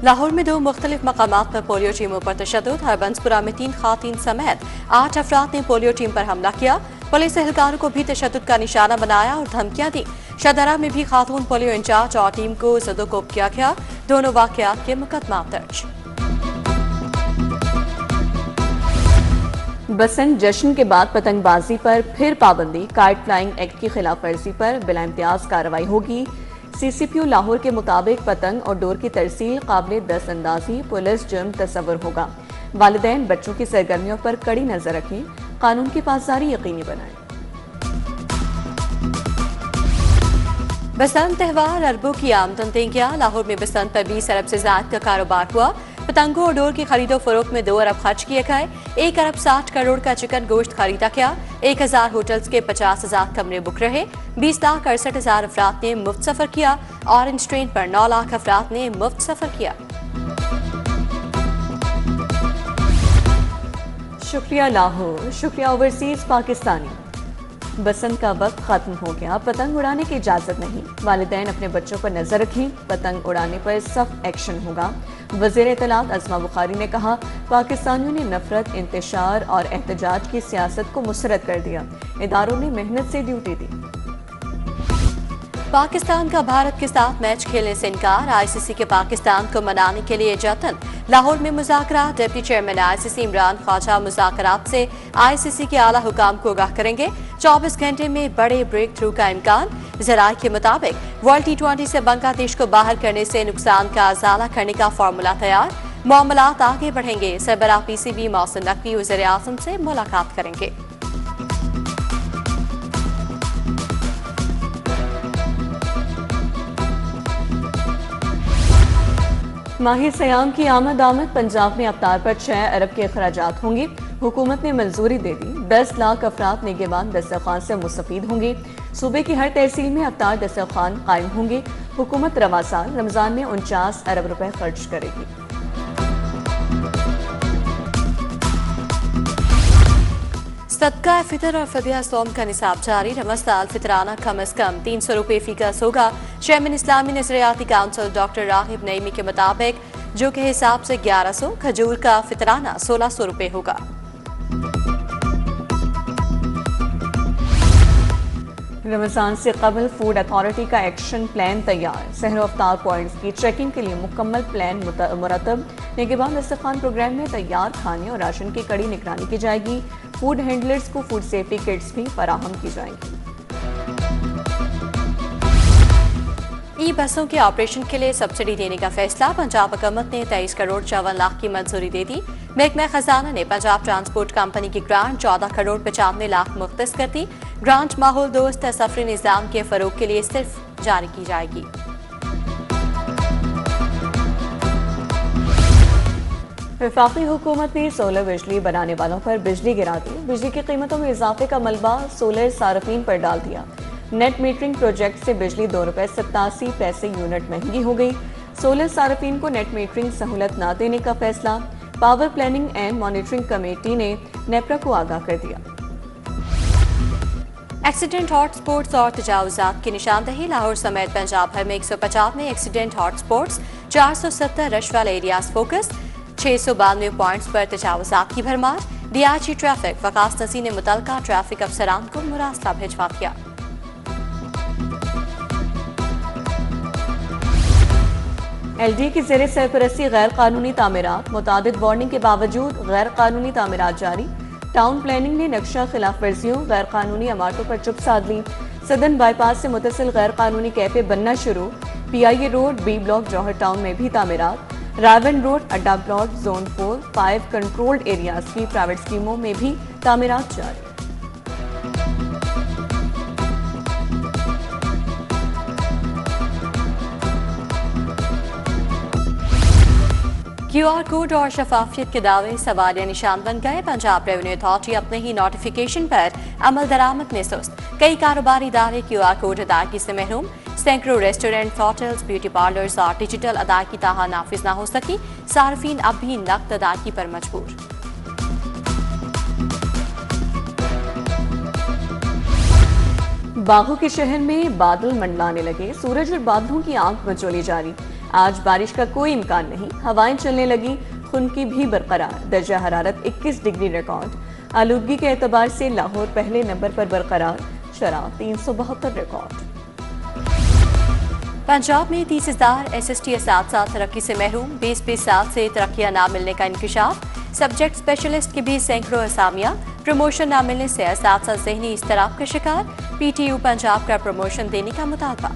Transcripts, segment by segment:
لاہور میں 2 مختلف مقامات پر پولیو ٹیموں پر تشدد، ہربنسپورہ میں 3 خواتین سمیت 8 افراد نے پولیو ٹیم پر حملہ کیا، پولیس اہلکاروں کو بھی تشدد کا نشانہ بنایا اور دھمکیاں دی۔ شدرہ میں بھی خاتون پولیو انچارج اور ٹیم کو زد و کوب کیا گیا، دونوں واقعات کے مقدمات درج۔ بسنت جشن کے بعد پتنگ بازی پر پھر پابندی، کائٹ فلائنگ ایکٹ کی خلاف ورزی پر بلا امتیاز کارروائی ہوگی۔ سی سی پی او لاہور کے مطابق پتنگ اور ڈور کی ترسیل قابل دست اندازی پولیس جرم تصور ہوگا۔ والدین بچوں کی سرگرمیوں پر کڑی نظر رکھیں، قانون کی پاسداری یقینی بنائیں۔ بسنت تہوار اربوں کی آمدن دیں گیا، لاہور میں بسنت پر 20 ارب سے زائد کا کاروبار ہوا۔ پتنگوں اور ڈور کی خرید و فروخت میں 2 ارب خرچ کیے گئے، 1 ارب 60 کروڑ کا چکن گوشت خریدا گیا، 1000 ہوٹلز کے 50,000 کمرے بک رہے، 20,68,000 افراد نے مفت سفر کیا، اورنج ٹرین پر 9 لاکھ افراد نے مفت سفر کیا۔ شکریہ لاہور، شکریہ اوورسیز پاکستانی۔ بسنت کا وقت ختم ہو گیا، پتنگ اڑانے کی اجازت نہیں، والدین اپنے بچوں پر نظر رکھیں، پتنگ اڑانے پر سخت ایکشن ہوگا۔ وزیر اطلاعات عظمیٰ بخاری نے کہا، پاکستانیوں نے نفرت، انتشار اور احتجاج کی سیاست کو مسرد کر دیا، اداروں نے محنت سے ڈیوٹی دی۔ پاکستان کا بھارت کے ساتھ میچ کھیلنے سے انکار، آئی سی سی کے پاکستان کو منانے کے لیے جتن، لاہور میں مذاکرات، ڈپٹی چیئرمین آئی سی سی عمران خواجہ مذاکرات سے آئی سی سی کے اعلیٰ حکام کو آگاہ کریں گے، 24 گھنٹے میں بڑے بریک تھرو کا امکان۔ ذرائع کے مطابق ورلڈ T20 سے بنگلہ دیش کو باہر کرنے سے نقصان کا ازالہ کرنے کا فارمولہ تیار، معاملات آگے بڑھیں گے، سربراہ پی سی بی محسن نقوی وزیر اعظم سے ملاقات کریں گے۔ ماہ سیام کی آمد پنجاب میں افطار پر 6 ارب کے اخراجات ہوں گے، حکومت نے منظوری دے دی، 10 لاکھ افراد نگہبان دسترخوان سے مستفید ہوں گے، صوبے کی ہر تحصیل میں افطار دسترخوان قائم ہوں گے، حکومت رواں سال رمضان میں 49 ارب روپے خرچ کرے گی۔ صدقہ فطر اور فدیہ صوم کا نصاب جاری، رمضان فطرانہ کم از کم 300 روپے فی گز ہوگا۔ چیئرمین اسلامی نظریاتی کونسل ڈاکٹر راغب نعیمی کے مطابق جو کے حساب سے 1100، کھجور کا فطرانہ 1600 روپے ہوگا۔ رمضان سے قبل فوڈ اتھارٹی کا ایکشن پلان تیار، سحر و افطار پوائنٹس کی چیکنگ کے لیے مکمل پلان مرتب، نگہبان دسترخوان پروگرام میں تیار کھانے اور راشن کی کڑی نگرانی کی جائے گی، فوڈ ہینڈلرز کو فوڈ سیفٹی کٹس بھی فراہم کی جائیں گی۔ ای بسوں کے آپریشن کے لیے سبسڈی دینے کا فیصلہ، پنجاب حکومت نے 23 کروڑ 54 لاکھ کی منظوری دے دی، محکمہ خزانہ نے پنجاب ٹرانسپورٹ کمپنی کی گرانٹ 14 کروڑ 95 لاکھ مختص کر دی، گرانٹ ماحول دوست سفری نظام کے فروغ کے لیے صرف جاری کی جائے گی۔ وفاقی حکومت نے سولر بجلی بنانے والوں پر بجلی گرا دی، بجلی کی قیمتوں میں اضافے کا ملبہ سولر صارفین پر ڈال دیا، نیٹ میٹرنگ پروجیکٹ سے بجلی 2 روپے 87 پیسے یونٹ مہنگی ہو گئی، سولر صارفین کو نیٹ میٹرنگ سہولت نہ دینے کا فیصلہ، power planning and monitoring committee نے نیپرا کو آگاہ کر دیا۔ ایکسیڈنٹ ہاٹ سپاٹس اور تجاوزات کی نشاندہی، لاہور سمیت پنجاب بھر میں 195 ایکسیڈنٹ ہاٹ سپاٹس، 470 رش والے ایریاز فوکس، 692 پوائنٹس پر تجاوزات کی بھرمار، ڈی آئی جی ٹریفک وقاص نذیر نے متعلقہ ٹریفک افسران کو مراسلہ بھجوا دیا۔ ایل ڈی کی زیر سرپرستی غیر قانونی تعمیرات، متعدد وارننگ کے باوجود غیر قانونی تعمیرات جاری، ٹاؤن پلاننگ نے نقشہ خلاف ورزیوں، غیر قانونی عمارتوں پر چپ سادھ لی، سدن بائی پاس سے متصل غیر قانونی کیفے بننا شروع، P I A road B block Johar town میں بھی تعمیرات، راون روڈ اڈا بلاک زون 4 5 کنٹرولڈ ایریاز کی پرائیویٹ اسکیموں میں بھی تعمیرات جاری۔ کیو آر کوڈ اور شفافیت کے دعوے سوالیہ نشان بن گئے، پنجاب ریونیو اتھارٹی اپنے ہی نوٹیفیکیشن پر عمل درآمد میں سست، کئی کاروباری ادارے کیو آر کوڈ ادائیگی سے محروم، سینکڑوں ریسٹورنٹ، ہوٹلز، بیوٹی پارلرز اور ڈیجیٹل ادائیگی تاہم نافذ نہ ہو سکی، صارفین اب بھی نقد ادائیگی پر مجبور۔ باغوں کے شہر میں بادل منڈلانے لگے، سورج اور بادلوں کی آنکھ مچولی جاری، آج بارش کا کوئی امکان نہیں، ہوائیں چلنے لگی، خنکی بھی برقرار، درجہ حرارت 21 ڈگری ریکارڈ۔ آلودگی کے اعتبار سے لاہور پہلے نمبر پر برقرار، شرح 372 ریکارڈ۔ پنجاب میں 30,000 SST اساتذہ ترقی سے محروم، 20 سال سے ترقیاں نہ ملنے کا انکشاف، سبجیکٹ اسپیشلسٹ کی بھی سینکڑوں اسامیاں، پروموشن نہ ملنے سے اساتذہ ذہنی اضطراب کا شکار، PTU پنجاب کا پروموشن دینے کا مطالبہ۔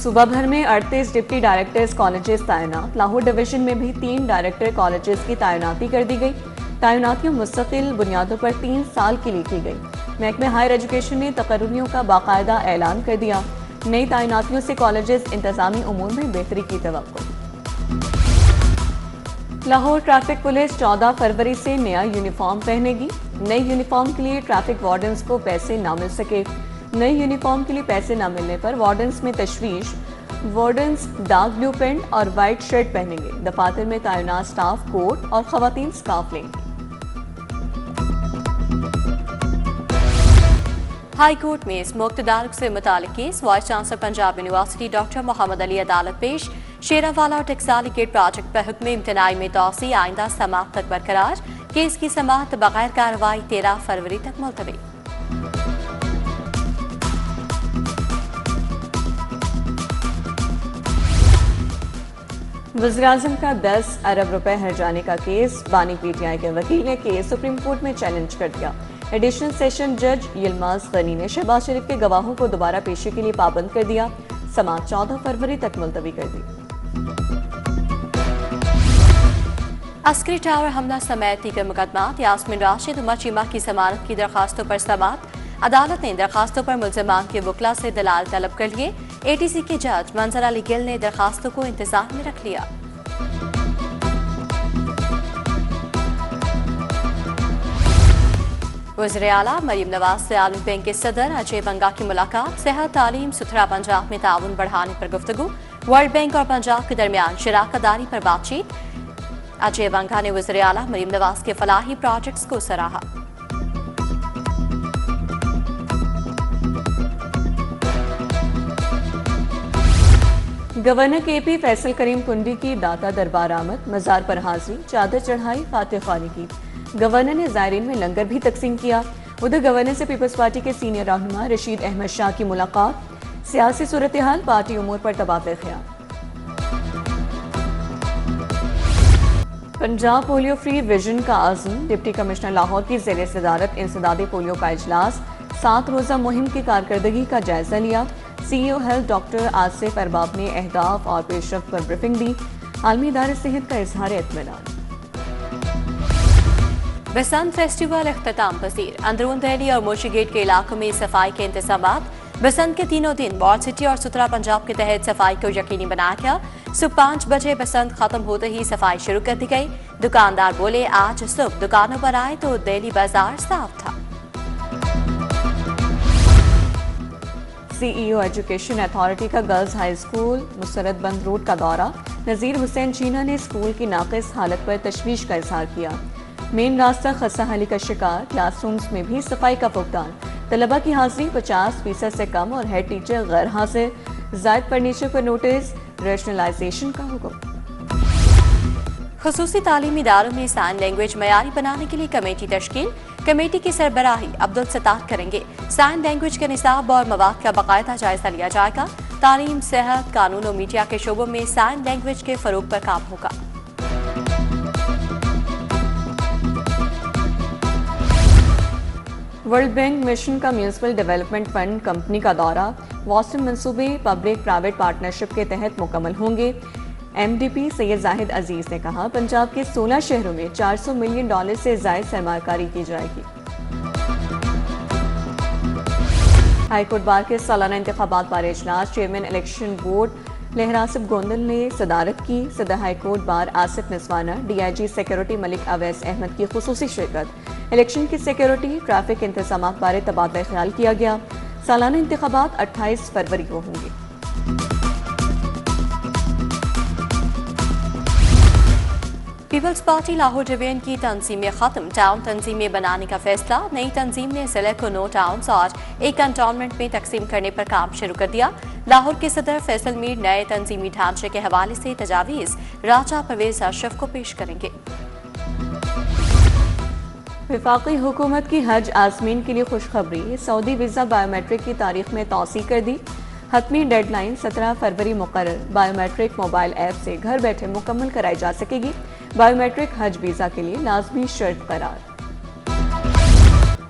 صوبہ بھر میں 38 ڈپٹی ڈائریکٹرز کالجز تعینات، لاہور ڈویژن میں بھی 3 ڈائریکٹر کالجز کی تعیناتی کر دی گئی۔ تعیناتیاں مستقل بنیادوں پر 3 سال کے لیے کی گئی۔ محکمہ ہائر ایجوکیشن نے تقرریوں کا باقاعدہ اعلان کر دیا، نئی تعیناتیوں سے کالجز انتظامی امور میں بہتری کی توقع۔ لاہور ٹریفک پولیس 14 فروری سے نیا یونیفارم پہنے گی، نئی یونیفارم کے لیے ٹریفک وارڈنز کو پیسے نہ مل سکے۔ نئی یونیفارم کے لیے پیسے نہ ملنے پر وارڈنز میں تشویش، وارڈنز ڈارک بلیو پینٹ اور وائٹ شرٹ پہنیں گے، دفاتر میں تعینات سٹاف کوٹ اور خواتین سکارف لیں گے۔ ہائی کورٹ میں اسموک تدارک سے متعلق case, vice chancellor Punjab university doctor Muhammad Ali عدالت پیش، شیراوالا اور ٹیکسالی گیٹ پروجیکٹ پر حکم امتناعی میں توسیع آئندہ سماعت تک برقرار، کیس کی سماعت بغیر کارروائی 13 فروری تک ملتوی۔ وزیراعظم کا 10 ارب روپے ہرجانے کا کیس، بانی PTI کے وکیل نے کیس سپریم کورٹ میں چیلنج کر دیا۔ ایڈیشنل سیشن جج یلماز غنی نے شہباز شریف کے گواہوں کو دوبارہ پیشی کے لیے پابند کر دیا، سماعت 14 فروری تک ملتوی کر دی۔ عسکری ٹاور حملہ سمیت دیگر مقدمات، یاسمین راشد عمر چیمہ کی ضمانت کی درخواستوں پر سماعت، عدالت نے درخواستوں پر ملزمان کے وکلاء سے دلائل طلب کر لیے، ATC کے جج منظر علی گل نے درخواستوں کو انتظار میں رکھ لیا۔ وزیر اعلیٰ مریم نواز سے عالمی بینک کے صدر اجے بنگا کی ملاقات، صحت، تعلیم، ستھرا پنجاب میں تعاون بڑھانے پر گفتگو، ورلڈ بینک اور پنجاب کے درمیان شراکت داری پر بات چیت۔ اجے بنگا نے وزیر اعلیٰ مریم نواز کے فلاحی پروجیکٹس کو سراہا۔ گورنر KP فیصل کریم کنڈی کی داتا دربار آمد، مزار پر حاضری، چادر چڑھائی، فاتح خوانی کی۔ گورنر نے زائرین میں لنگر بھی تقسیم کیا۔ ادھر گورنر سے پیپلز پارٹی کے سینئر رہنما رشید احمد شاہ کی ملاقات، سیاسی صورتحال، پارٹی امور پر تبادلہ خیال۔ پنجاب پولیو فری ویژن کا عزم، ڈپٹی کمشنر لاہور کی زیر صدارت انسدادی پولیو کا اجلاس، 7 روزہ مہم کی کارکردگی کا جائزہ لیا۔ CEO ہیلتھ ڈاکٹر آصف ارباب نے اہداف اور پیش رفت پر بریفنگ دی، عالمی ادارے صحت کا اظہار اطمینان۔ بسنت فیسٹیول اختتام پذیر، اندرون دہلی اور موشی گیٹ کے علاقوں میں صفائی کے انتظامات، بسنت کے تینوں دن وارڈ سٹی اور ستھرا پنجاب کے تحت صفائی کو یقینی بنایا گیا۔ صبح 5 بجے بسنت ختم ہوتے ہی صفائی شروع کر دی گئی۔ دکاندار بولے آج صبح دکانوں پر آئے تو دہلی بازار صاف تھا۔ CEO ایجوکیشن اتھارٹی کا گرلز ہائی اسکول مسرت بند روڈ کا دورہ، نذیر حسین چینا نے اسکول کی ناقص حالت پر تشویش کا اظہار کیا۔ مین راستہ خستہ کا شکار، کلاس رومز میں بھی صفائی کا فقدان، طلبہ کی حاضری 50% سے کم اور ہیڈ ٹیچر غیر حاضر، زائد فرنیچر پر نوٹس، ریشنلائزیشن کا حکم۔ خصوصی تعلیمی اداروں میں سائن لینگویج معیاری بنانے کے لیے کمیٹی تشکیل، کمیٹی کی سربراہی عبدالستار کریں گے۔ سائن لینگویج کے نصاب اور مواد کا باقاعدہ جائزہ لیا جائے گا۔ تعلیم، صحت، قانون اور میڈیا کے شعبوں میں سائن لینگویج کے فروغ پر کام ہوگا۔ ورلڈ بینک مشن کا میونسپل ڈیولپمنٹ فنڈ کمپنی کا دورہ، واسٹن منصوبے پبلک پرائیویٹ پارٹنرشپ کے تحت مکمل ہوں گے۔ MDP سید زاہد عزیز نے کہا پنجاب کے 16 شہروں میں $400 ملین سے زائد سرمایہ کاری کی جائے گی۔ ہائی کورٹ بار کے سالانہ انتخابات بار اجلاس، chairman election board Lehrasab Gondal نے صدارت کی۔ صدر high court bar Asif Naswana, DIG security Malik Awais Ahmad کی خصوصی شرکت۔ الیکشن کی سیکورٹی، ٹریفک انتظامات بارے تبادلہ خیال کیا گیا۔ سالانہ انتخابات 28 فروری کو ہوں گے۔ پیپلز پارٹی لاہور ڈویژن کی تنظیمیں ختم، ٹاؤن تنظیمیں بنانے کا فیصلہ۔ نئی تنظیم نے ضلع کو 9 ٹاؤنز اور 1 کنٹونمنٹ میں تقسیم کرنے پر کام شروع کر دیا۔ لاہور کے صدر فیصل میر نئے تنظیمی ڈھانچے کے حوالے سے تجاویز راجہ پرویز اشرف کو پیش کریں گے۔ وفاقی حکومت کی حج عازمین کے لیے خوشخبری، سعودی ویزا بائیو میٹرک کی تاریخ میں توسیع کر دی۔ حتمی ڈیڈ لائن 17 فروری مقرر، بائیو میٹرک موبائل ایپ سے گھر بیٹھے مکمل کرائی جا سکے گی۔ بائیو میٹرک حج ویزا کے لیے لازمی شرط قرار۔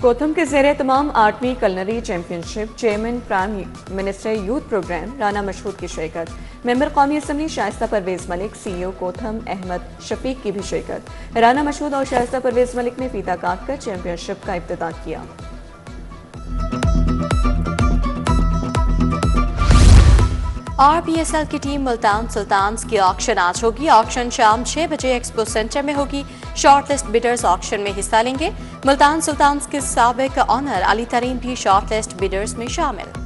کوتھم کے زیر اہتمام 8ویں culinary championship, chairman prime minister youth program Rana Mashhood کی شرکت، ممبر قومی assembly Shaista Pervaiz Malik, C E O کوتھم احمد شفیق کی بھی شرکت۔ رانا مشہود اور شائستہ پرویز ملک نے فیتہ کاٹ کر چیمپئن شپ کا افتتاح کیا۔ RBSL کی ٹیم ملتان سلطانز کی آکشن آج ہوگی۔ آکشن شام 6 بجے ایکسپو سینٹر میں ہوگی۔ شارٹ لسٹ بیڈرز آکشن میں حصہ لیں گے۔ ملتان سلطانز کے سابق آنر علی ترین بھی شارٹ لسٹ بیڈرز میں شامل۔